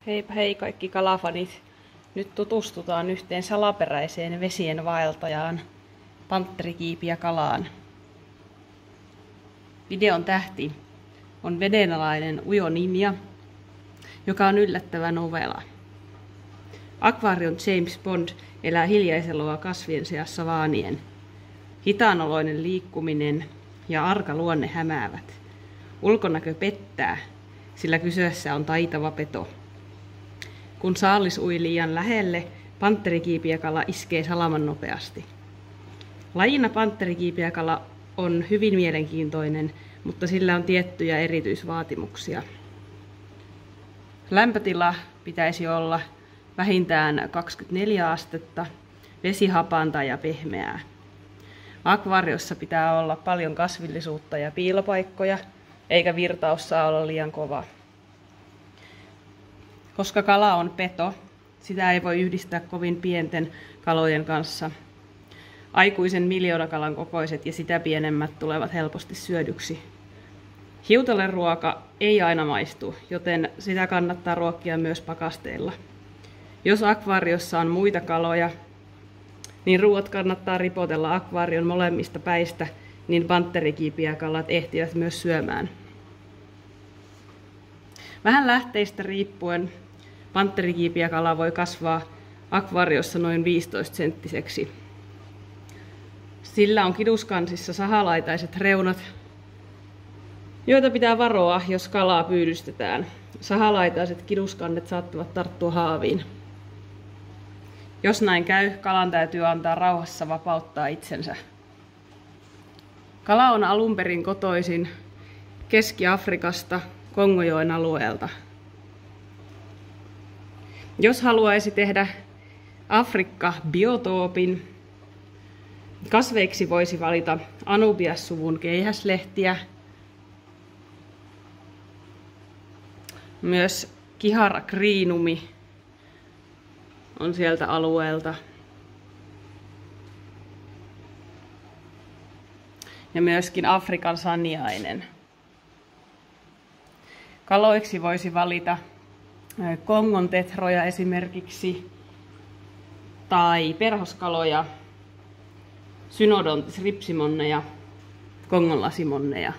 Heipä hei kaikki kalafanit. Nyt tutustutaan yhteen salaperäiseen vesien vaeltajaan, pantterikiipiäkalaan. Videon tähti on vedenalainen ujo ninja, joka on yllättävä novela. Akvaarion James Bond elää hiljaiseloa kasvien seassa vaanien. Hitaanoloinen liikkuminen ja arka luonne hämäävät. Ulkonäkö pettää, sillä kyseessä on taitava peto. Kun saalis ui liian lähelle, pantterikiipiäkala iskee salaman nopeasti. Lajina pantterikiipiäkala on hyvin mielenkiintoinen, mutta sillä on tiettyjä erityisvaatimuksia. Lämpötila pitäisi olla vähintään 24 astetta, vesi hapantaa ja pehmeää. Akvaariossa pitää olla paljon kasvillisuutta ja piilopaikkoja, eikä virtaus saa olla liian kova. Koska kala on peto, sitä ei voi yhdistää kovin pienten kalojen kanssa. Aikuisen miljoonakalan kokoiset ja sitä pienemmät tulevat helposti syödyksi. Hiutaleruoka ei aina maistu, joten sitä kannattaa ruokkia myös pakasteilla. Jos akvaariossa on muita kaloja, niin ruoat kannattaa ripotella akvaarion molemmista päistä, niin pantterikiipiäkalat ehtivät myös syömään. Vähän lähteistä riippuen pantterikiipiäkala voi kasvaa akvaariossa noin 15-senttiseksi. Sillä on kiduskansissa sahalaitaiset reunat, joita pitää varoa, jos kalaa pyydystetään. Sahalaitaiset kiduskannet saattavat tarttua haaviin. Jos näin käy, kalan täytyy antaa rauhassa vapauttaa itsensä. Kala on alun perin kotoisin Keski-Afrikasta, Kongojoen alueelta. Jos haluaisi tehdä Afrikka-biotoopin, kasveiksi voisi valita Anubias-suvun keihäslehtiä, myös Kihara grinumi on sieltä alueelta. Ja myöskin Afrikan saniainen. Kaloiksi voisi valita Kongon tetroja esimerkiksi, tai perhoskaloja, Synodontis ripsimonneja, Kongon lasimonneja.